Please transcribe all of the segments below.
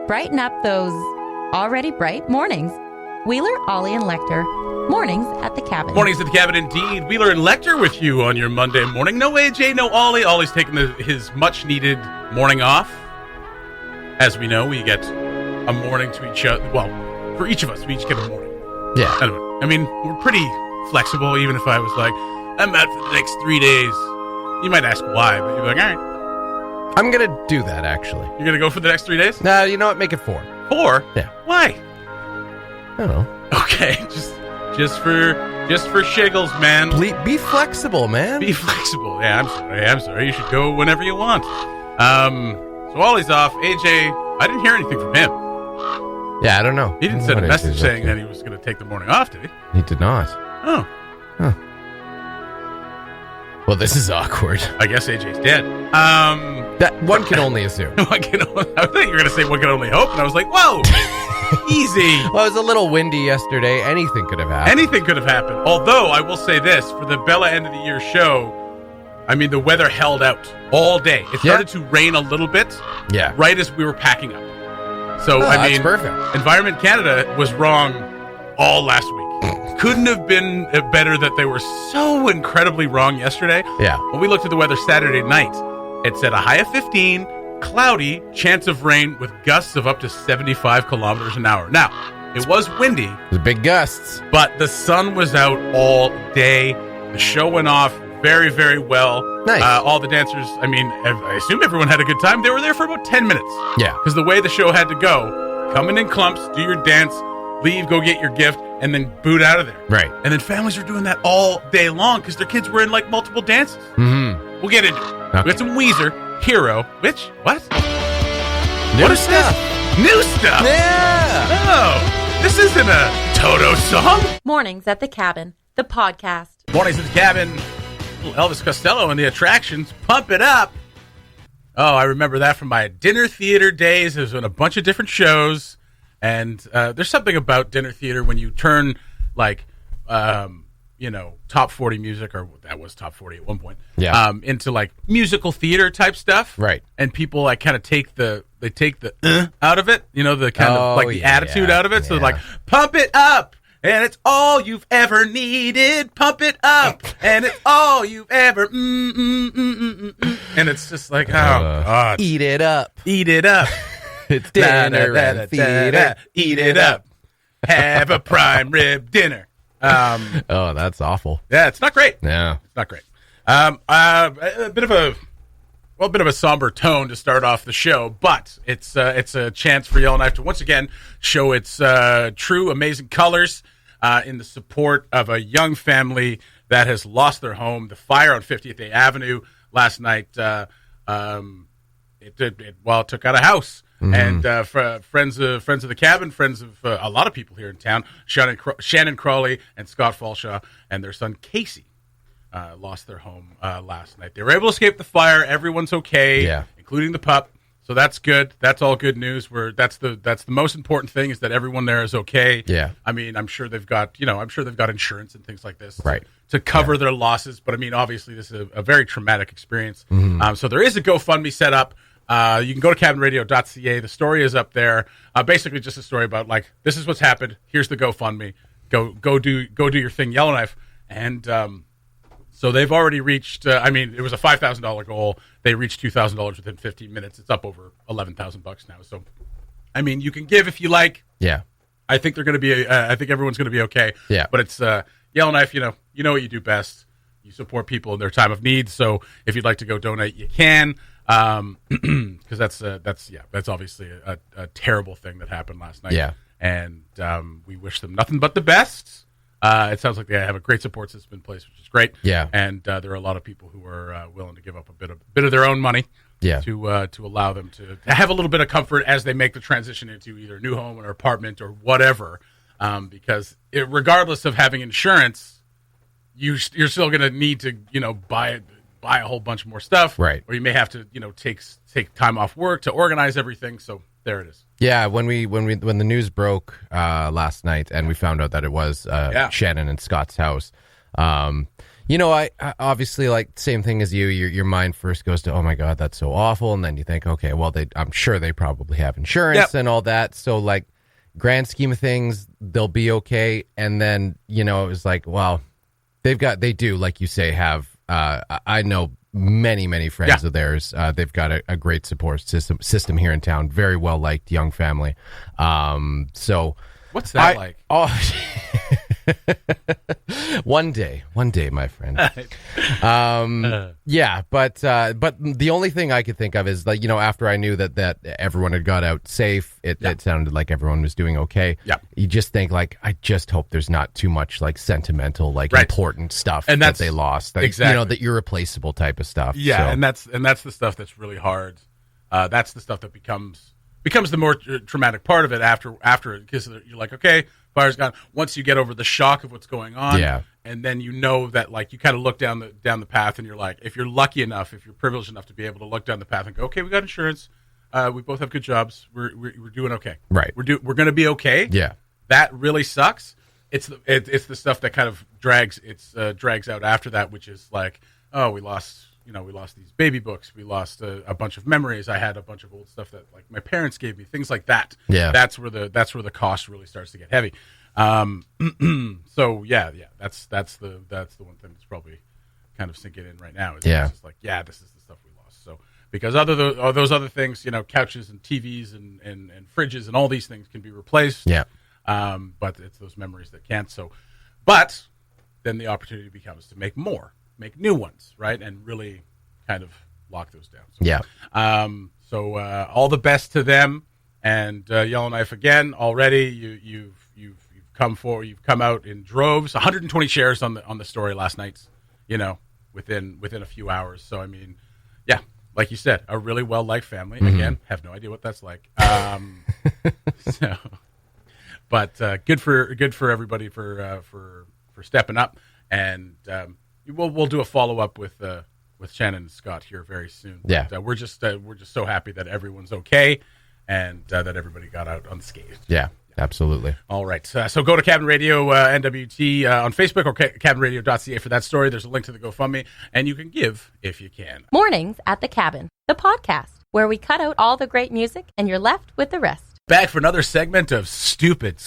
Brighten up those already bright mornings. Wheeler, Ollie, and Lecter. Mornings at the Cabin. Mornings at the Cabin, indeed. Wheeler and Lecter with you on your Monday morning. No AJ, no Ollie. Ollie's taking his much-needed morning off. As we know, we get a morning to each other. Well, for each of us, we each get a morning. Yeah. Anyway, I mean, we're pretty flexible, even if I was like, I'm out for the next 3 days. You might ask why, but you're like, all right. I'm going to do that, actually. You're going to go for the next 3 days? No, you know what? Make it 4. 4? Yeah. Why? I don't know. Okay, just for shiggles, man. Be flexible, man. Be flexible. Yeah, I'm sorry. You should go whenever you want. So Ollie's off. AJ, I didn't hear anything from him. Yeah, I don't know. He didn't send a message saying that he was going to take the morning off, did he? He did not. Oh. Huh. Well, this is awkward. I guess AJ's dead. That one can only assume. I thought you were going to say one can only hope, and I was like, whoa, easy. Well, it was a little windy yesterday. Anything could have happened. Anything could have happened. Although, I will say this, for the Bella end of the year show, I mean, the weather held out all day. It started to rain a little bit right as we were packing up. So, I mean, that's perfect. Environment Canada was wrong all last week. Couldn't have been better that they were so incredibly wrong yesterday. Yeah. When we looked at the weather Saturday night, it said a high of 15, cloudy, chance of rain with gusts of up to 75 kilometers an hour. Now, it was windy. It was big gusts. But the sun was out all day. The show went off very, very well. Nice. All the dancers, I mean, I assume everyone had a good time. They were there for about 10 minutes. Yeah. Because the way the show had to go, come in clumps, do your dance, leave, go get your gift, and then boot out of there. Right. And then families were doing that all day long because their kids were in like multiple dances. Mm-hmm. We'll get into it. Okay. We got some Weezer, Hero, which, what? New What is stuff. this? New stuff. Yeah. Oh, this isn't a Toto song. Mornings at the Cabin, the podcast. Mornings at the Cabin. Elvis Costello and the Attractions. Pump it up. Oh, I remember that from my dinner theater days. It was on a bunch of different shows. And there's something about dinner theater when you turn, like, top 40 music, or that was top 40 at one point, into, like, musical theater type stuff. Right. And people, like, kind of take the out of it, the kind of, like, the attitude out of it. So, like, pump it up. And it's all you've ever needed. Pump it up. And it's all you've ever. And it's just like, oh, God. Eat it up. Eat it up. It's dinner and theater. Eat it up. Have a prime rib dinner. Oh, that's awful. Yeah, it's not great. Yeah. It's not great. A bit of a somber tone to start off the show, but it's a chance for Yellowknife to once again show its true amazing colors in the support of a young family that has lost their home. The fire on 50th Avenue last night, it took out a house. Mm-hmm. And friends of the Cabin, friends of a lot of people here in town, Shannon Crawley and Scott Falshaw and their son Casey lost their home last night. They were able to escape the fire. Everyone's okay, including the pup. So that's good. That's all good news. That's the most important thing, is that everyone there is okay. Yeah. I mean, I'm sure they've got insurance and things like this, right, to cover their losses. But I mean, obviously, this is a very traumatic experience. Mm-hmm. So there is a GoFundMe set up. You can go to cabinradio.ca. The story is up there. Basically, just a story about, like, this is what's happened. Here's the GoFundMe. Go do your thing, Yellowknife. And so they've already reached. It was a $5,000 goal. They reached $2,000 within 15 minutes. It's up over $11,000 now. So, I mean, you can give if you like. Yeah. I think they're going to be. I think everyone's going to be okay. Yeah. But it's Yellowknife. You know what you do best. You support people in their time of need. So if you'd like to go donate, you can. Because that's obviously a terrible thing that happened last night. Yeah. And we wish them nothing but the best. It sounds like they have a great support system in place, which is great. Yeah. And there are a lot of people who are willing to give up a bit of their own money. Yeah. To allow them to have a little bit of comfort as they make the transition into either a new home or apartment or whatever. Because regardless of having insurance, you're still going to need to buy a whole bunch more stuff, right? Or you may have to take time off work to organize everything. So there it is. Yeah, when the news broke last night and we found out that it was Shannon and Scott's house, I obviously, like, same thing as you. Your mind first goes to, oh my God, that's so awful, and then you think, okay, well, I'm sure they probably have insurance and all that. So, like, grand scheme of things, they'll be okay. And then it was like, well, they do, like you say, have. I know many friends of theirs. They've got a great support system here in town. Very well liked young family. So what's that like? Oh. One day, my friend. Yeah, but the only thing I could think of is, like, after I knew that everyone had got out safe, it sounded like everyone was doing okay. Yeah. You just think, like, I just hope there's not too much, like, sentimental, like, important stuff and that they lost. Like, exactly. That irreplaceable type of stuff. Yeah, so. and that's the stuff that's really hard. That's the stuff that becomes the more traumatic part of it after it, because you're like, okay, fire's gone. Once you get over the shock of what's going on, and then that, like, you kind of look down the path, and you're like, if you're lucky enough, if you're privileged enough to be able to look down the path and go, okay, we got insurance, we both have good jobs, we're doing okay, right? We're going to be okay. Yeah, that really sucks. It's the stuff that kind of drags out after that, which is like, oh, we lost these baby books. We lost a bunch of memories. I had a bunch of old stuff that, like, my parents gave me, things like that. Yeah. That's where the cost really starts to get heavy. So that's the one thing that's probably kind of sinking in right now. It's just like, this is the stuff we lost. So, because those other things, couches and TVs and fridges and all these things can be replaced. Yeah. But it's those memories that can't. So, but then the opportunity becomes to make new ones, right? And really kind of lock those down. So, all the best to them, and Yellowknife again. Already, you've come out in droves. 120 shares on the story last night. Within a few hours. So, I mean, like you said, a really well liked family. Mm-hmm. Again, have no idea what that's like. But good for everybody for stepping up, and we'll do a follow up with Shannon and Scott here very soon. Yeah, but, we're just so happy that everyone's okay, and that everybody got out unscathed. Yeah. Absolutely. All right. So go to Cabin Radio NWT on Facebook or cabinradio.ca for that story. There's a link to the GoFundMe, and you can give if you can. Mornings at the Cabin, the podcast, where we cut out all the great music and you're left with the rest. Back for another segment of stupid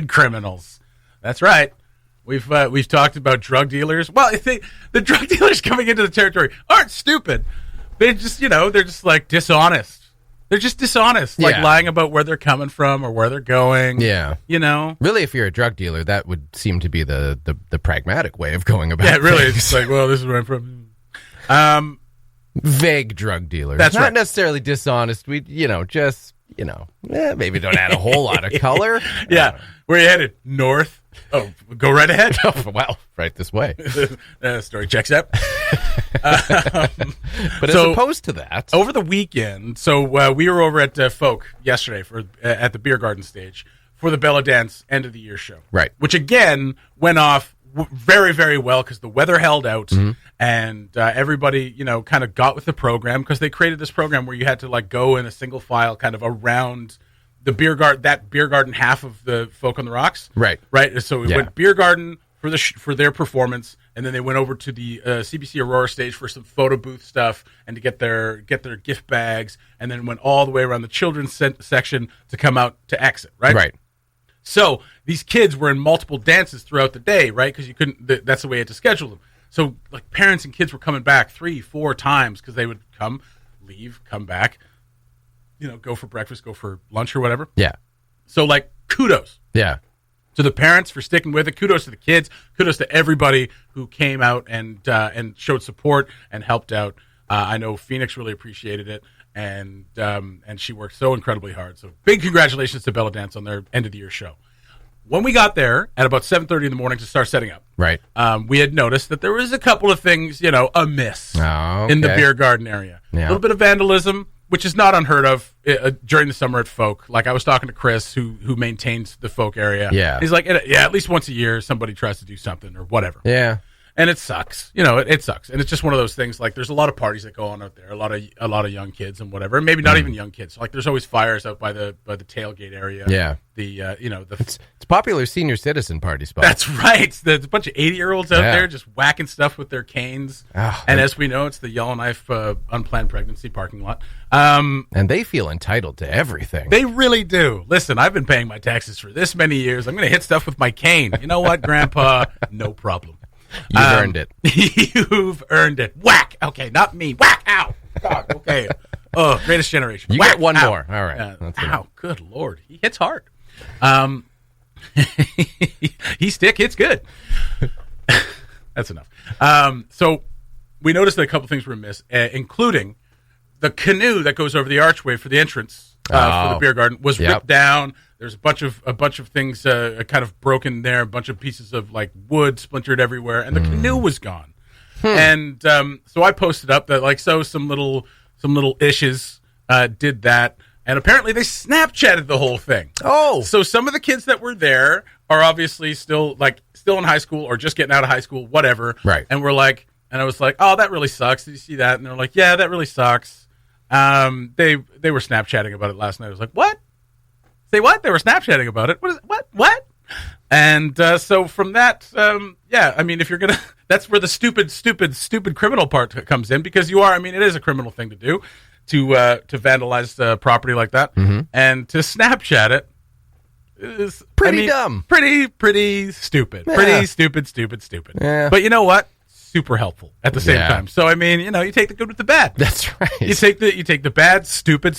criminals. That's right. We've talked about drug dealers. Well, the drug dealers coming into the territory aren't stupid. They're just like dishonest. They're just dishonest, like lying about where they're coming from or where they're going. Yeah. Really, if you're a drug dealer, that would seem to be the pragmatic way of going about it. Yeah, really. It's just like, well, this is where I'm from. Vague drug dealers. That's not right. necessarily dishonest. We, maybe don't add a whole lot of color. Yeah. Where are you headed? North. Oh, go right ahead. Well, right this way. Story checks out. But as opposed to that, over the weekend, so we were over at Folk yesterday at the beer garden stage for the Bella Dance end of the year show, right? Which again went off very, very well because the weather held out, and everybody kind of got with the program, because they created this program where you had to, like, go in a single file kind of around the beer garden half of the Folk on the Rocks, right. So we went beer garden for their performance, and then they went over to the CBC Aurora stage for some photo booth stuff and to get their gift bags, and then went all the way around the children's section to come out to exit, right. So these kids were in multiple dances throughout the day, right? Because you couldn't. That's the way you had to schedule them. So, like, parents and kids were coming back 3-4 times because they would come, leave, come back, go for breakfast, go for lunch or whatever. Yeah. So, like, kudos. Yeah. To the parents for sticking with it. Kudos to the kids. Kudos to everybody who came out and showed support and helped out. I know Phoenix really appreciated it, and she worked so incredibly hard. So big congratulations to Bella Dance on their end of the year show. When we got there at about 7:30 in the morning to start setting up, right, we had noticed that there was a couple of things, amiss in the beer garden area. Yeah. A little bit of vandalism, which is not unheard of during the summer at Folk. Like, I was talking to Chris, who maintains the Folk area. Yeah. He's like, at least once a year, somebody tries to do something or whatever. Yeah. And it sucks, it sucks, and it's just one of those things. Like, there's a lot of parties that go on out there, a lot of young kids and whatever, and maybe not even young kids. Like, there's always fires out by the tailgate area. Yeah, it's popular senior citizen party spot. That's right. There's a bunch of 80-year-olds out there just whacking stuff with their canes, and as we know, it's the Yellowknife unplanned pregnancy parking lot. And they feel entitled to everything. They really do. Listen, I've been paying my taxes for this many years. I'm going to hit stuff with my cane. You know what, Grandpa? No problem. You've earned it. You've earned it. Whack. Okay, not me. Whack. Ow. God, okay. Oh, greatest generation. You Whack. get one Ow. more. All right. Ow. Good Lord. He hits hard. He hits good. That's enough. So we noticed that a couple things were amiss, including the canoe that goes over the archway for the entrance for the beer garden was ripped down. There's a bunch of things kind of broken there, a bunch of pieces of like wood splintered everywhere, and the canoe was gone. And so I posted up that some little issues did that, and apparently they Snapchatted the whole thing. Oh, so some of the kids that were there are obviously still in high school or just getting out of high school, whatever. Right. And we're like, and I was like, oh, that really sucks. Did you see that? And they're like, yeah, that really sucks. They were Snapchatting about it last night. I was like, what? Say what? They were Snapchatting about it. What is it? What? And so from that, I mean, if you're gonna, that's where the stupid criminal part comes in, because it is a criminal thing to do, to vandalize property like that, and to Snapchat it is pretty dumb, pretty stupid, pretty stupid. Yeah. But you know what? Super helpful at the same time. So I mean, you take the good with the bad. That's right. You take the bad, stupid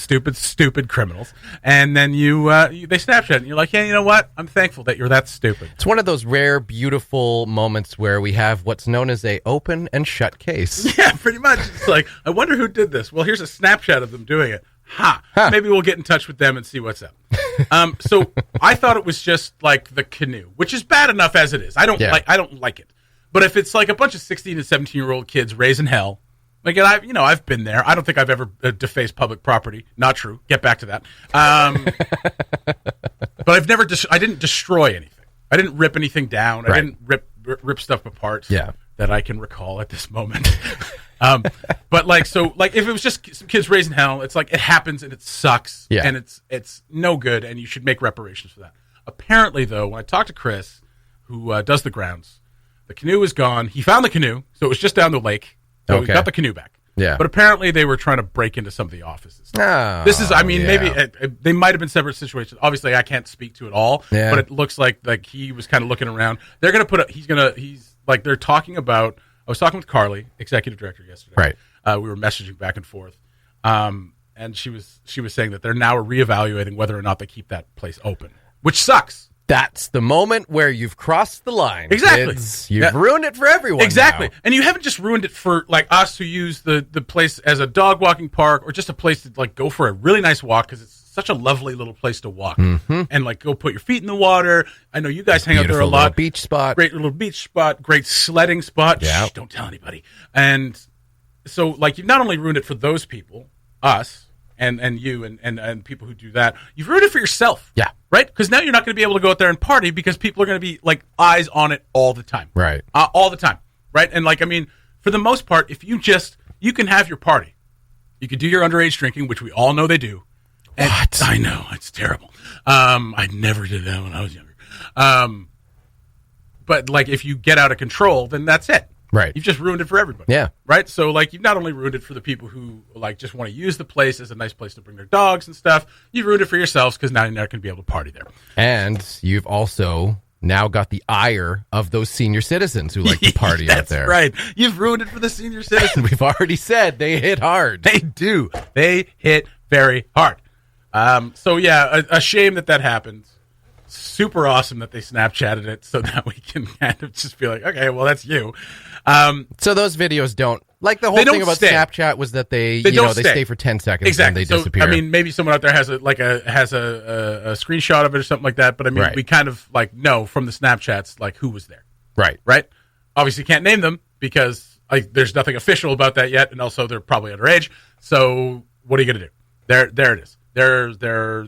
criminals, and then they Snapchat, and you're like, yeah, you know what? I'm thankful that you're that stupid. It's one of those rare, beautiful moments where we have what's known as a open and shut case. Yeah, pretty much. It's like, I wonder who did this. Well, here's a Snapchat of them doing it. Maybe we'll get in touch with them and see what's up. So I thought it was just like the canoe, which is bad enough as it is. I don't like it. But if it's like a bunch of 16 and 17-year-old kids raising hell, like, and I've been there. I don't think I've ever defaced public property. Not true. Get back to that. But I didn't destroy anything. I didn't rip anything down. Right. I didn't rip stuff apart. Yeah. That I can recall at this moment. But if it was just some kids raising hell, it's like, it happens and it sucks. Yeah. And it's no good, and you should make reparations for that. Apparently, though, when I talked to Chris, who does the grounds, the canoe was gone. He found the canoe, so it was just down the lake. So we got the canoe back. Yeah. But apparently they were trying to break into some of the offices. Oh, this is, maybe they might have been separate situations. Obviously, I can't speak to it all, but it looks like he was kind of looking around. They're going to they're talking about, I was talking with Carly, executive director, yesterday. Right. We were messaging back and forth. And she was saying that they're now reevaluating whether or not they keep that place open, which sucks. That's the moment where you've crossed the line. Exactly. Kids. You've ruined it for everyone. Exactly. Now. And you haven't just ruined it for us who use the place as a dog walking park, or just a place to go for a really nice walk, because it's such a lovely little place to walk and go put your feet in the water. I know you guys hang out there a lot. Beach spot. Great little beach spot. Great sledding spot. Yeah. Shh, don't tell anybody. And so you've not only ruined it for those people, us, and you and people who do that, you've ruined it for yourself. Yeah. Right? Because now you're not going to be able to go out there and party, because people are going to be eyes on it all the time. Right. All the time. Right? And for the most part, if you can have your party. You can do your underage drinking, which we all know they do. And What? I know. It's terrible. I never did that when I was younger. But if you get out of control, then that's it. Right. You've just ruined it for everybody. Yeah. Right? So, you've not only ruined it for the people who, just want to use the place as a nice place to bring their dogs and stuff, you've ruined it for yourselves, because now you're not going to be able to party there. And you've also now got the ire of those senior citizens who like to party out there. That's right. You've ruined it for the senior citizens. We've already said they hit hard. They do. They hit very hard. So, yeah, a shame that happened. Super awesome that they Snapchatted it so that we can kind of just be like, okay, well, that's you. So those videos don't, the whole thing about stay. Snapchat was that they don't stay for 10 seconds exactly. and they disappear. Maybe someone out there has a screenshot of it or something like that, but Right. we kind of know from the Snapchats who was there. Right. Obviously can't name them because there's nothing official about that yet, and also they're probably underage. So what are you going to do? There it is. There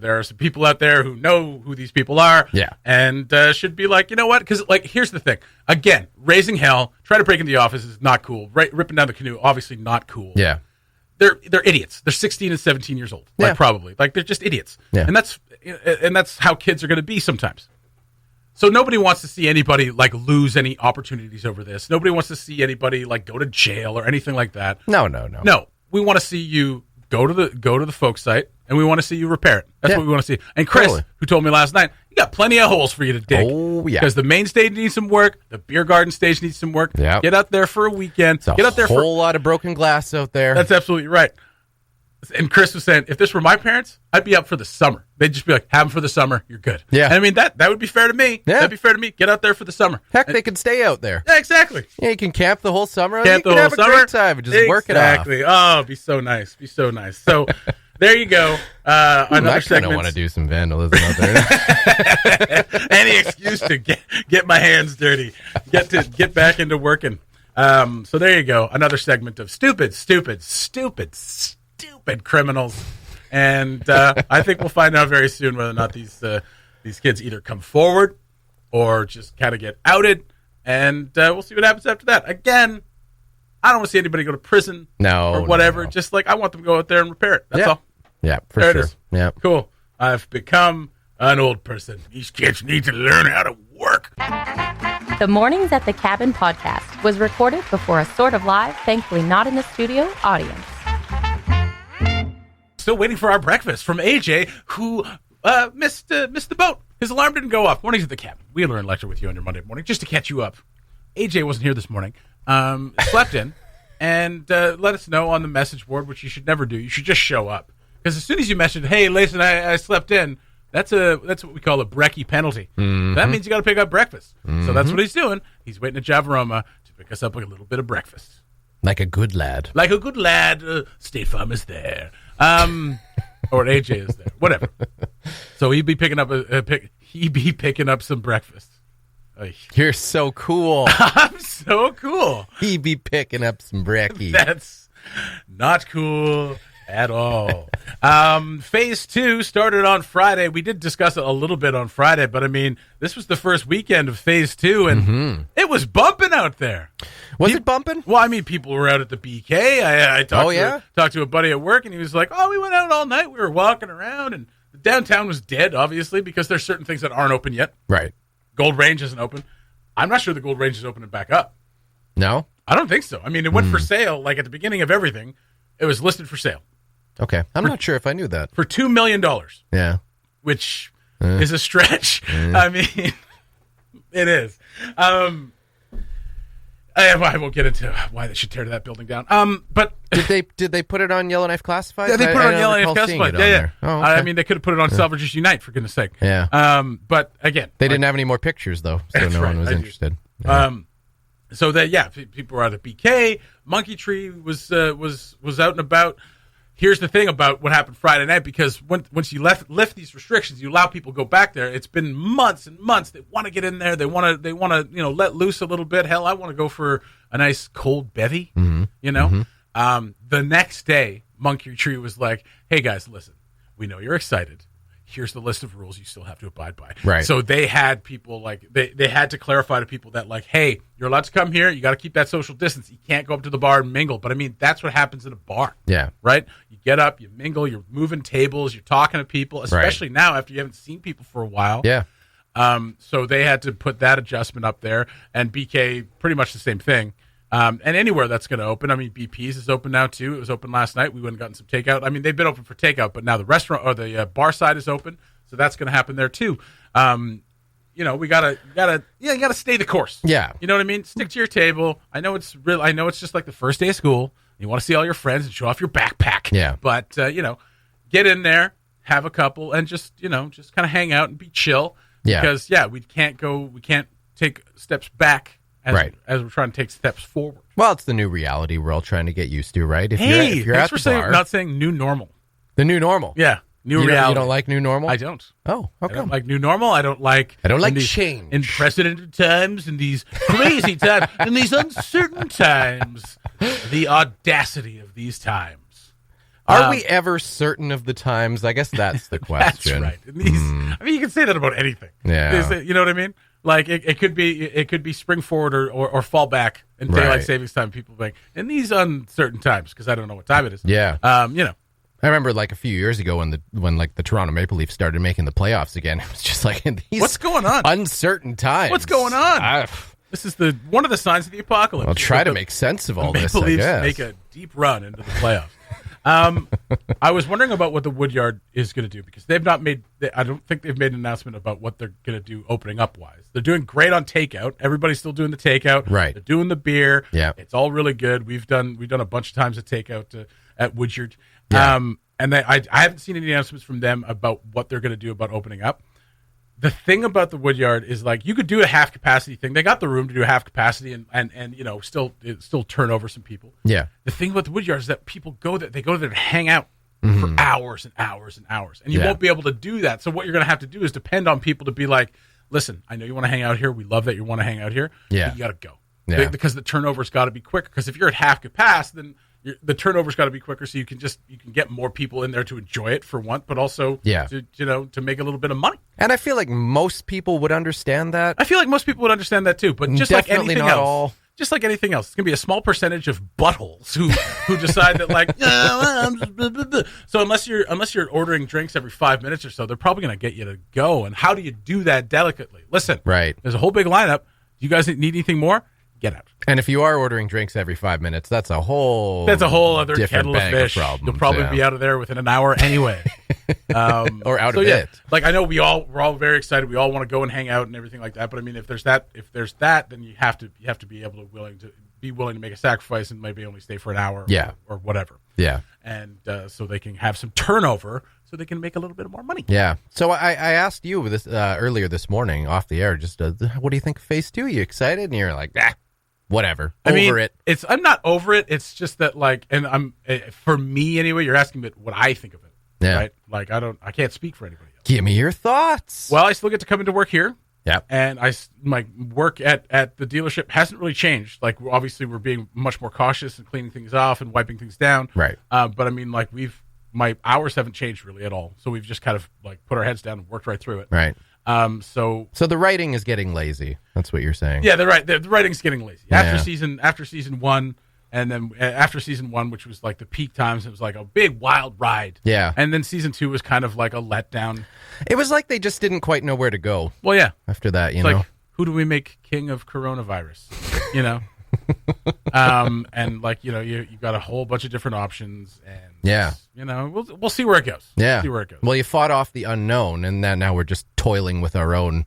are some people out there who know who these people are, and should be like, you know what? Because like, here's the thing. Again, raising hell, trying to break into the office is not cool. Ripping down the canoe, obviously not cool. Yeah, they're idiots. They're 16 and 17 years old, like probably, like they're just idiots. Yeah. And that's how kids are going to be sometimes. So nobody wants to see anybody like lose any opportunities over this. Nobody wants to see anybody like go to jail or anything like that. No. No, we want to see you go to the folk site, and we want to see you repair it. That's what we want to see. And Chris, who told me last night, you got plenty of holes for you to dig. Oh, yeah. Because the main stage needs some work. The beer garden stage needs some work. Yeah. Get out there for a weekend. Get out there for a whole lot of broken glass out there. That's absolutely right. And Chris was saying, if this were my parents, I'd be up for the summer. They'd just be like, have them for the summer. You're good. Yeah. And I mean, that would be fair to me. Yeah. That'd be fair to me. Get out there for the summer. Heck, they can stay out there. Yeah, exactly. Yeah, you can camp the whole summer. Camp you the can whole have summer. a great time and just work it off. Exactly. Oh, it'd be so nice. Be so nice. So there you go. I Another kind segment. of want to do some vandalism out there. Any excuse to get my hands dirty. Get back into working. So there you go. Another segment of stupid criminals. And I think we'll find out very soon whether or not these kids either come forward or just kind of get outed. And we'll see what happens after that. Again, I don't want to see anybody go to prison or whatever. No. Just like I want them to go out there and repair it. That's all. Yeah, for there sure. It is. Yeah. Cool. I've become an old person. These kids need to learn how to work. The Mornings at the Cabin podcast was recorded before a sort of live, thankfully not in the studio, audience. Still waiting for our breakfast from AJ, who missed the boat. His alarm didn't go off. Mornings at the Cabin. Wheeler and Lecter with you on your Monday morning, just to catch you up. AJ wasn't here this morning. Slept in, and let us know on the message board, which you should never do. You should just show up. Because as soon as you mention, hey, listen, I slept in, that's what we call a brekkie penalty. Mm-hmm. That means you got to pick up breakfast. Mm-hmm. So that's what he's doing. He's waiting at Javaroma to pick us up a little bit of breakfast. Like a good lad. State Farm is there. Or AJ is there. Whatever. So he'd be picking up some breakfast. You're so cool. I'm so cool. He'd be picking up some brekkie. That's not cool at all. Phase 2 started on Friday. We did discuss it a little bit on Friday, but I mean, this was the first weekend of Phase 2, and it was bumping out there. Was it bumping? Well, I mean, people were out at the BK. I talked to a buddy at work, and he was like, oh, we went out all night. We were walking around, and the downtown was dead, obviously, because there's certain things that aren't open yet. Right. Gold Range isn't open. I'm not sure the Gold Range is opening back up. No? I don't think so. I mean, it went for sale, like at the beginning of everything. It was listed for sale. Okay. I'm not sure if I knew that. For $2 million. Yeah. Which is a stretch. I mean, it is. I won't get into why they should tear that building down. But did they put it on Yellowknife Classified? Yeah, they put it on Yellowknife Classified. Yeah. Oh, okay. I mean, they could have put it on Salvagers Unite, for goodness sake. Yeah. But again, they didn't have any more pictures though, so no one was interested. Yeah. So that people were out at BK. Monkey Tree was out and about. Here's the thing about what happened Friday night, because once you lift these restrictions, you allow people to go back there. It's been months and months. They want to get in there. They want to let loose a little bit. Hell, I want to go for a nice cold bevy. Mm-hmm. The next day, Monkey Tree was like, "Hey guys, listen. We know you're excited. Here's the list of rules you still have to abide by." Right. So they had people like they had to clarify to people that like, hey, you're allowed to come here. You got to keep that social distance. You can't go up to the bar and mingle. But I mean, that's what happens in a bar. Yeah. Right. You get up, you mingle, you're moving tables, you're talking to people, especially now after you haven't seen people for a while. Yeah. So they had to put that adjustment up there, and BK pretty much the same thing. And anywhere that's going to open. I mean, BP's is open now too. It was open last night. We went and gotten some takeout. I mean, they've been open for takeout, but now the restaurant or the bar side is open, so that's going to happen there too. We gotta stay the course. Yeah, you know what I mean. Stick to your table. I know it's real. I know it's just like the first day of school. You want to see all your friends and show off your backpack. Yeah, but get in there, have a couple, and just kind of hang out and be chill. Yeah, because we can't take steps back. As we're trying to take steps forward. Well, it's the new reality we're all trying to get used to, right? If you're thanks at for the bar, not saying new normal. The new normal. Yeah, reality. You don't like new normal? I don't. Oh, okay. I don't like new normal. I don't like change. In precedented times, in these crazy times, in these uncertain times, the audacity of these times. Are we ever certain of the times? I guess that's the question. That's right. And these, I mean, you can say that about anything. Yeah. You know what I mean? Like it could be spring forward or fall back in daylight savings time. People think in these uncertain times because I don't know what time it is. Yeah. You know. I remember like a few years ago when like the Toronto Maple Leafs started making the playoffs again. It was just like in these what's going on? Uncertain times. What's going on? This is one of the signs of the apocalypse. I'll try to make sense of all this. Maple Leafs I guess. make a deep run into the playoffs. I was wondering about what the Woodyard is going to do because they've not made. I don't think they've made an announcement about what they're going to do opening up wise. They're doing great on takeout. Everybody's still doing the takeout. Right. They're doing the beer. Yeah. It's all really good. We've done a bunch of times at takeout at Woodyard. Yeah. And I haven't seen any announcements from them about what they're going to do about opening up. The thing about the Woodyard is like you could do a half capacity thing. They got the room to do a half capacity and you know still turn over some people. Yeah. The thing about the Woodyard is that people go there. They go there to hang out for hours and hours and hours, and you won't be able to do that. So what you're going to have to do is depend on people to be like, listen, I know you want to hang out here. We love that you want to hang out here. Yeah. But you got to go. Yeah. Because the turnover's got to be quicker. Because if you're at half capacity, then the turnover's got to be quicker, so you can get more people in there to enjoy it for one, but also to make a little bit of money. And I feel like most people would understand that. I feel like most people would understand that too, but just Definitely like anything not else, all. just like anything else, it's gonna be a small percentage of buttholes who decide that like, so unless you're ordering drinks every 5 minutes or so, they're probably gonna get you to go. And how do you do that delicately? Listen, Right. There's a whole big lineup. Do you guys need anything more? Get out. And if you are ordering drinks every 5 minutes, that's a whole other different kettle of bag fish. problems, You'll probably be out of there within an hour anyway. Or out of it. Like I know we're all very excited. We all want to go and hang out and everything like that. But I mean, if there's that, then you have to be able to willing to make a sacrifice and maybe only stay for an hour. Or whatever. Yeah. And so they can have some turnover, so they can make a little bit more money. Yeah. So I asked you this earlier this morning off the air. Just what do you think of Phase 2? You excited? And you're like, whatever. Over it. I'm not over it. It's just that like, and for me anyway. You're asking me what I think of it. Yeah. Right. Like I can't speak for anybody else. Give me your thoughts. Well, I still get to come into work here. Yeah. And my work at the dealership hasn't really changed. Like, obviously, we're being much more cautious and cleaning things off and wiping things down. Right. But I mean, like, my hours haven't changed really at all. So we've just kind of like put our heads down and worked right through it. Right. So the writing is getting lazy. That's what you're saying. Yeah, the writing's getting lazy. Yeah. After season one, and then after season one, which was like the peak times, it was like a big wild ride. Yeah. And then season two was kind of like a letdown. It was like they just didn't quite know where to go. Well, yeah. After that, you know. Like, who do we make king of coronavirus? You know? And like, you got a whole bunch of different options, and we'll see where it goes. Yeah. See where it goes. Well, you fought off the unknown, and then now we're just toiling with our own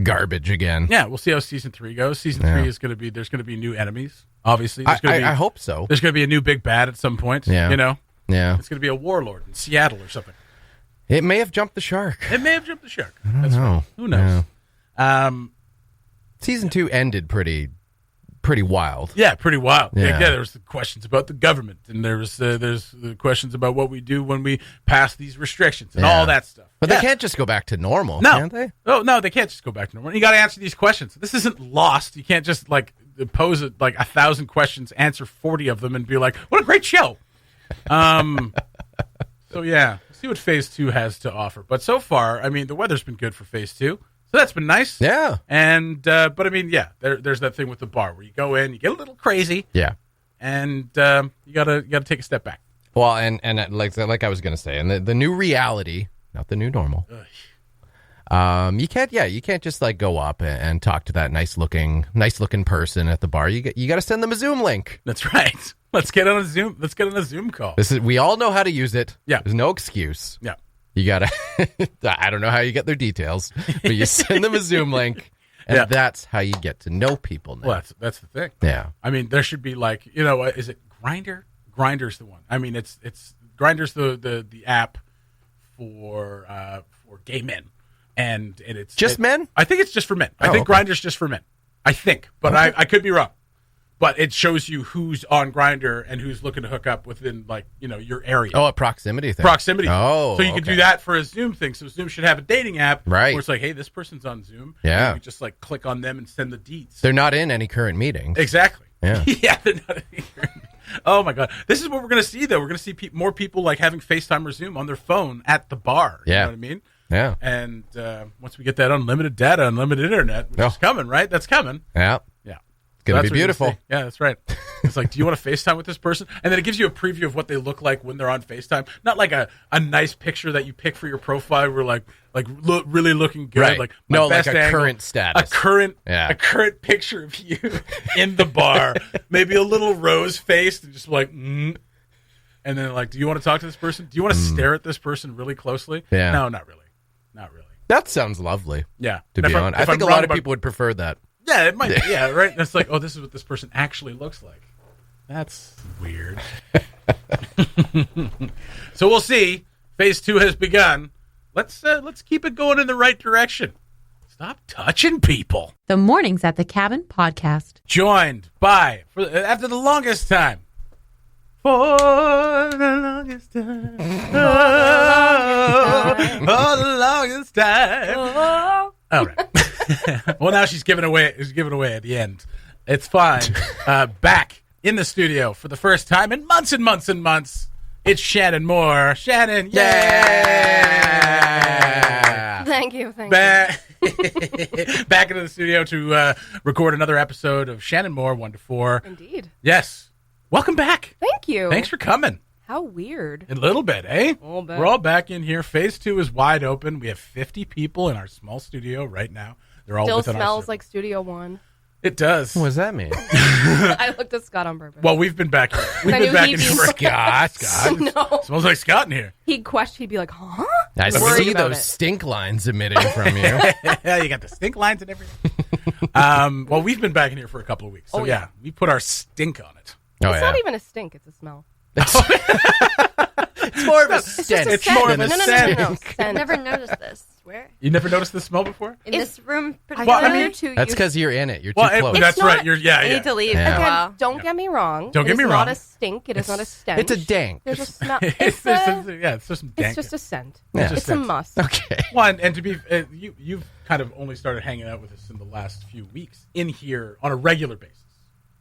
garbage again. Yeah, we'll see how season 3 goes. Season 3 is going to be, there's going to be new enemies, obviously. I hope so. There's going to be a new big bad at some point. Yeah. Yeah. It's going to be a warlord in Seattle or something. It may have jumped the shark. It may have jumped the shark. I don't know. Right. Who knows? Yeah. Season 2 ended pretty wild. Yeah, pretty wild. Yeah. There was the questions about the government, and there's the questions about what we do when we pass these restrictions and all that stuff. But they can't just go back to normal, no. can they? Oh, no, they can't just go back to normal. You got to answer these questions. This isn't Lost. You can't just like pose 1,000 questions, answer 40 of them, and be like, "What a great show." So yeah, we'll see what Phase 2 has to offer. But so far, I mean, the weather's been good for Phase 2. So that's been nice. Yeah. And but I mean, there's that thing with the bar where you go in, you get a little crazy. Yeah. And you gotta take a step back. Well, and like I was gonna say, and the new reality, not the new normal. You can't just like go up and talk to that nice looking person at the bar. You got to send them a Zoom link. That's right. Let's get on a Zoom call. We all know how to use it. Yeah. There's no excuse. Yeah. You gotta. I don't know how you get their details, but you send them a Zoom link, and that's how you get to know people now. Well, that's the thing. Yeah. I mean, there should be like, is it Grindr? Grindr's the one. I mean, it's Grindr's the app for gay men, and it's just men. I think it's just for men. I think okay. Grindr's just for men. I think, but okay. I could be wrong. But it shows you who's on Grindr and who's looking to hook up within, like, your area. Oh, a proximity thing. Oh, so you can do that for a Zoom thing. So Zoom should have a dating app, right? Where it's like, hey, this person's on Zoom. Yeah, and you just like click on them and send the deets. They're not in any current meetings. Exactly. Yeah. Yeah, they're not in any current. Oh my god, this is what we're gonna see though. We're gonna see more people like having FaceTime or Zoom on their phone at the bar. You know what I mean? Yeah. And once we get that unlimited data, unlimited internet, which is coming, right? That's coming. Yeah. Yeah. It's gonna be beautiful. Yeah, that's right. It's like, do you want to FaceTime with this person? And then it gives you a preview of what they look like when they're on FaceTime. Not like a nice picture that you pick for your profile. We're like really looking good. Right. Like no, best like a angle, current status. A current picture of you in the bar. Maybe a little rose faced and just like, And then like, do you want to talk to this person? Do you want to stare at this person really closely? Yeah. No, not really. Not really. That sounds lovely. Yeah. To be honest, I think a lot of people would prefer that. Yeah, it might be. Yeah, right? It's like, oh, this is what this person actually looks like. That's weird. So we'll see. Phase 2 has begun. Let's keep it going in the right direction. Stop touching people. The Mornings at the Cabin podcast. Joined by, after the longest time. For the longest time. For the longest time. All right. Well, now she's giving away. She's giving away at the end. It's fine. Back in the studio for the first time in months and months and months. It's Shannon Moore. Shannon, yeah! Thank you. Back into the studio to record another episode of Shannon Moore 1 to 4. Indeed. Yes. Welcome back. Thank you. Thanks for coming. How weird. A little bit, eh? A little bit. We're all back in here. Phase 2 is wide open. We have 50 people in our small studio right now. They're all Still within our smells circle. like Studio One. It does. What does that mean? I looked at Scott on purpose. Well, we've been back here. We've I been knew back he'd in be- here for Scott. No. Smells like Scott in here. He'd be like, huh? I Worried see about those it. stink lines emitting from you. Yeah, you got the stink lines and everything. Well, we've been back in here for a couple of weeks. So, yeah, we put our stink on it. Oh, It's not even a stink. It's a smell. It's more of a stench. It's more of a No. scent. Scent. Never noticed this. Where? You never noticed this smell before? In this room, I particularly? Well, I mean- too. That's because you're in it. You're too Well, close. that's not- right. I need to leave. Yeah. for a while. Again, don't get me wrong. Don't get me It is wrong. not a stink. It is not a stench. It's a dank. There's a smell. It's just some dank. It's just a scent. Yeah. It's a scent. must. Okay. One, and to be, you've kind of only started hanging out with us in the last few weeks in here on a regular basis,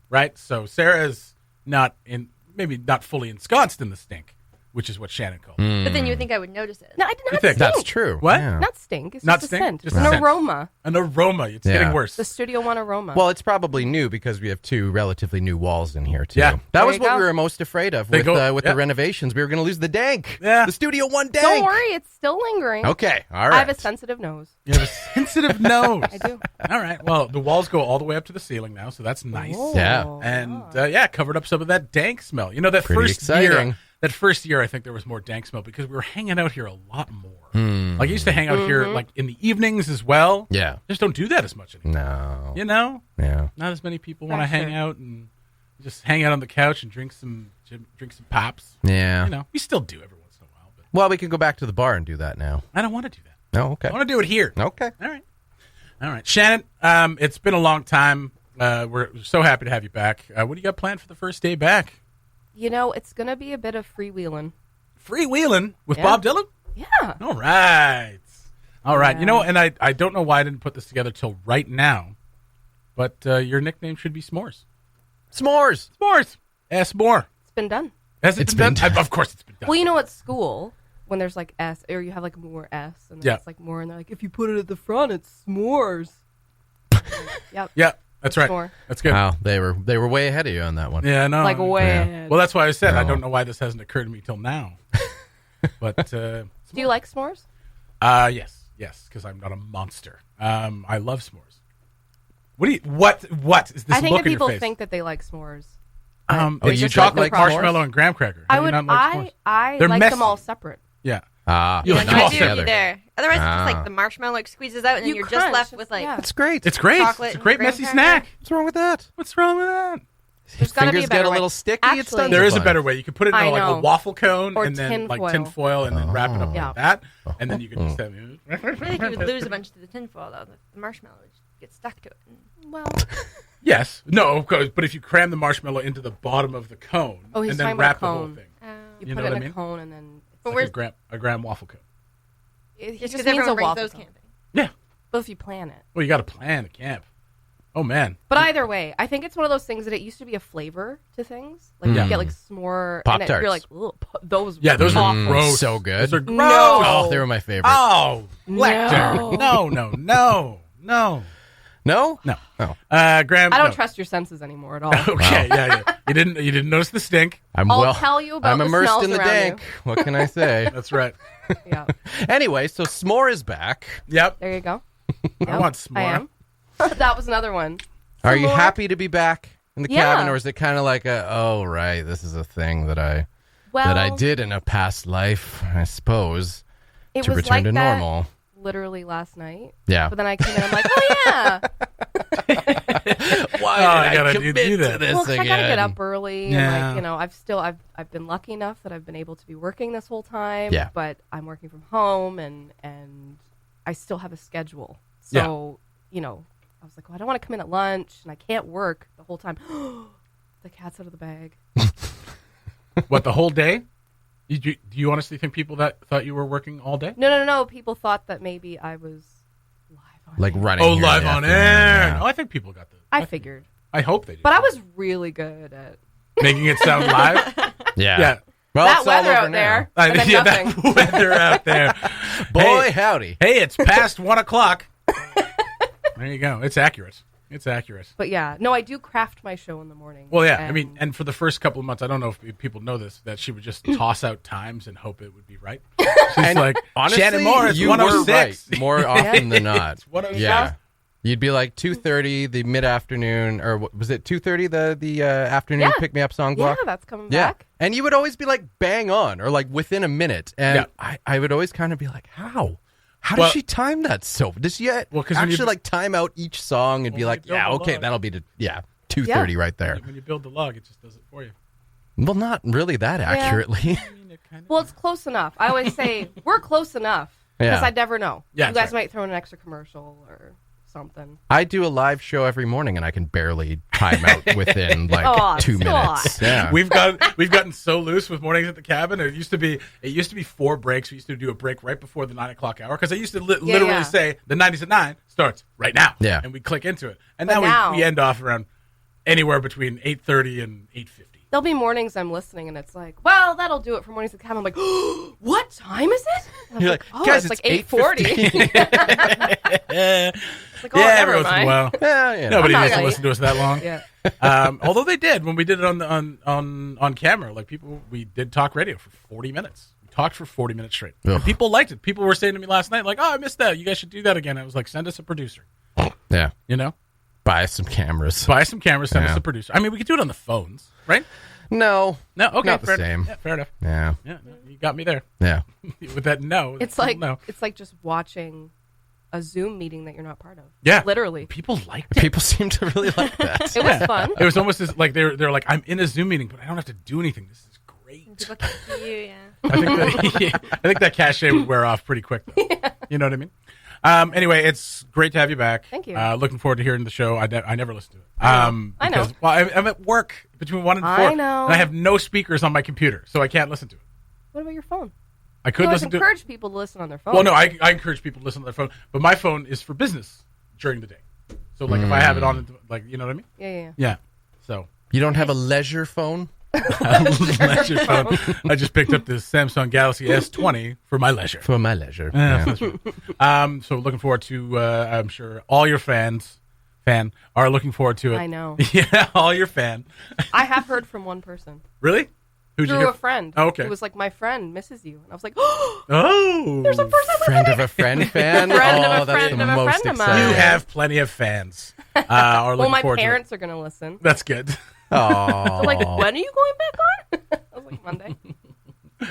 right? So Sarah's maybe not fully ensconced in the stink, which is what Shannon called it. But then you would think I would notice it. No, I did not think? stink. That's true. What? Yeah. Not stink. It's Not just stink? a scent. Just It's a an scent. aroma. An aroma. It's Yeah. getting worse. The Studio One aroma. Well, it's probably new because we have 2 relatively new walls in here, too. Yeah. That There was you what go. we were most afraid of They with go- the renovations. We were going to lose the dank. Yeah. The Studio One dank. Don't worry. It's still lingering. Okay. All right. I have a sensitive nose. You have a sensitive nose. I do. All right. Well, the walls go all the way up to the ceiling now, so that's nice. Oh. Yeah. And covered up some of that dank smell. You know, that Pretty first year. exciting. That first year, I think there was more dank smell because we were hanging out here a lot more. Like, I used to hang out here like in the evenings as well. Yeah. Just don't do that as much anymore. No. You know, Yeah. not as many people want to Pressure. hang out and just hang out on the couch and drink some pops. Yeah. You know, we still do every once in a while, but Well, we can go back to the bar and do that now. I don't want to do that. Oh, okay. I want to do it here. Okay. All right, Shannon. It's been a long time. We're so happy to have you back. What do you got planned for the first day back? You know, it's going to be a bit of freewheeling. Freewheeling with Yeah. Bob Dylan. Yeah. All right. Yeah. You know, and I don't know why I didn't put this together till right now, but your nickname should be S'mores. S'mores. S'mores. S'more. It's been done. Has it It's been been done? done. Of course it's been done. Well, you know, at school, when there's like S, or you have like more S, and then Yeah. it's like more, and they're like, if you put it at the front, it's s'mores. Yep. Yeah, that's right. S'more. That's good. Wow. They were way ahead of you on that one. Yeah, no. Like way Yeah. ahead. Well, that's why I said I No. don't know why this hasn't occurred to me till now. But Do you like s'mores? yes, because I'm not a monster. I love s'mores. What is this I think look that in your people face? think that they like s'mores. Oh, It's you chocolate, don't like s'mores? marshmallow, and graham cracker. How I do you would. not like s'mores? I They're like messy. them all separate. Yeah. You like No, them all I do together. either. Otherwise, it's just Ah. like the marshmallow like squeezes out, and then You you're crunch, just left with like. yeah. That's great. It's great. Chocolate It's a and great graham messy cracker. snack. What's wrong with that? What's wrong with that? There's gotta be Fingers a better get a way. little sticky. It's Actually- done There is a fine. better way. You can put it in I like a know. waffle cone Or and then tin like foil. tin foil and then wrap it up Yeah. like that. And then you can just have I feel like you would lose a bunch of the tinfoil though. The marshmallow would just get stuck to it. Well, Yes. No, of course. But if you cram the marshmallow into the bottom of the cone Oh, he's and then talking about wrap a the whole cone. thing. you You put know it what in I a mean? cone, and then But Like where's a gram waffle cone. it just just because means a everyone brings waffle those cone. camping? Yeah. But if you plan it, Well, you got to plan the camp. Oh, man. But either way, I think it's one of those things that it used to be a flavor to things. Like you get like s'more. Pop-Tarts. And you're like, ugh, those Those are awful. gross. So good. Those are gross. No. Oh, they were my favorite. Oh, Lecter. No. No? No. Oh. Graham. I don't no. trust your senses anymore at all. Okay, yeah. You didn't notice the stink. I'll tell you about I'm the immersed smells in the around dank. What can I say? That's right. you. Yeah. Anyway, so s'more is back. Yep. There you go. I want s'more. I am. That was another one. Are you S'more? happy to be back in the Yeah. cabin, or is it kind of like oh right, this is a thing that I did in a past life, I suppose, It to was return like to that normal. literally last night. Yeah. But then I came in, I'm like, oh yeah. Why I gotta do that? this Well, 'cause I gotta again? get up early. Yeah. And like, I've been lucky enough that I've been able to be working this whole time. Yeah. But I'm working from home and I still have a schedule. So, I was like, well, I don't want to come in at lunch and I can't work the whole time. The cat's out of the bag. What, the whole day? Do you honestly think people that thought you were working all day? No. People thought that maybe I was live on Like air. running. Oh, here live in the on afternoon, air. yeah. No, I think people got that. I figured. I hope they did. But I was really good at Making it sound live? Yeah. Yeah. Well, that it's all weather over out now. there. And then Yeah, nothing. that weather out there. Boy, Hey, howdy. hey, it's past 1 o'clock. There you go. It's accurate. It's accurate. But yeah, no, I do craft my show in the morning. Well, yeah. I mean, and for the first couple of months, I don't know if people know this, that she would just toss out times and hope it would be right. She's And like, honestly, Shannon Moore, it's you were 106. right more often than not. It's 106. Yeah. You'd be like 2:30 the mid-afternoon, or was it 2:30 the afternoon Yeah. pick-me-up song yeah, block? that's coming Yeah. back. And you would always be like bang on, or like within a minute. And Yeah. I would always kind of be like, how? How Well- does she time that so? Does she 'cause when actually you- like time out each song and be Well, like, you build yeah, the okay, log. that'll be 2:30 right there. When you build the log, it just does it for you. Well, not really that accurately. I mean, it kind of. Well, it's close enough. I always say we're close enough because Yeah. I never know. Yeah, you that's guys right. might throw in an extra commercial or something. I do a live show every morning, and I can barely time out within like Aw, 2 stop. minutes. Yeah. We've gotten so loose with mornings at the cabin. It used to be 4 breaks. We used to do a break right before the 9 o'clock hour because I used to literally yeah. say the 90s at 9 starts right now. Yeah. And we click into it. And But now now- we end off around anywhere between 8:30 and 8:50. There'll be mornings I'm listening and it's like, well, that'll do it for mornings at the cabin. I'm like, oh, what time is it? And I'm You're like, like, oh, guys, it's like it's 8:40. Yeah, Like, oh, every never once in a mind. while. Yeah, you know. Nobody I'm not needs to really- listen to us that long. Yeah. Although they did when we did it on camera. Like we did talk radio for 40 minutes. We talked for 40 minutes straight. And Ugh. people liked it. People were saying to me last night, like, "Oh, I missed that. You guys should do that again." I was like, "Send us a producer." Yeah. You know, Buy some cameras. buy some cameras, send us Yeah. a producer. I mean, we could do it on the phones, right? No. No, okay, Not the fair, same. Yeah, fair enough. Yeah. Yeah, no, you got me there Yeah. with that. No, It's that like no. it's like just watching a Zoom meeting that you're not part of. Yeah, Literally. people liked it. People seem to really like that. It was fun. It was almost as like they're like, I'm in a Zoom meeting, but I don't have to do anything. This is great. People can see you, yeah. I think that cachet would wear off pretty quick, though. You know what I mean? Anyway, it's great to have you back. Thank you. Looking forward to hearing the show. I never listen to it. I know. Because, well, I'm at work between 1 and 4. I know. And I have no speakers on my computer, so I can't listen to it. What about your phone? I You could always listen to it. encourage people to listen on their phone. Well, no, I encourage people to listen on their phone, but my phone is for business during the day. So, like, if I have it on, like, you know what I mean? Yeah. Yeah. So, You don't have a leisure phone? leisure phone. I just picked up this Samsung Galaxy S20 for my leisure. For my leisure. Yeah, Yeah. that's right. So looking forward to. I'm sure all your fans are looking forward to it. I know. Yeah, all your fan. I have heard from one person. Really? Who'd you Through hear? a friend. Oh, okay. Who was like, my friend misses you. And I was like, oh, Oh, there's a person. Friend of a friend fan? Friend of oh, a that's friend the of a most friend of mine. exciting. you have plenty of fans. Are looking Well, my forward parents are going to listen. to it. That's good. Oh. I'm like, when are you going back on? I was like, Monday.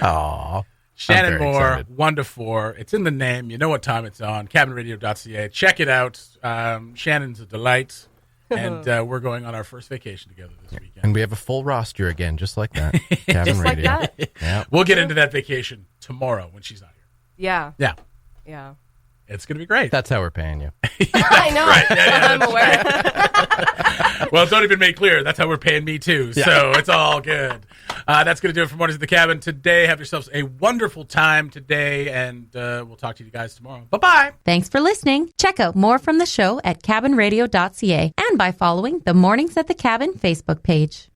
Aw. Shannon very Moore, excited. 1 to 4. It's in the name. You know what time it's on. Cabinradio.ca. Check it out. Shannon's a delight. And we're going on our first vacation together this weekend. And we have a full roster again, just like that. Cabin Just like Radio. that. Yeah. We'll get into that vacation tomorrow when she's not here. Yeah. Yeah. Yeah. It's going to be great. That's how we're paying you. I know. right. Yeah, I'm aware. Well, don't even make clear. That's how we're paying me too. So it's all good. That's going to do it for Mornings at the Cabin today. Have yourselves a wonderful time today, and we'll talk to you guys tomorrow. Bye-bye. Thanks for listening. Check out more from the show at cabinradio.ca and by following the Mornings at the Cabin Facebook page.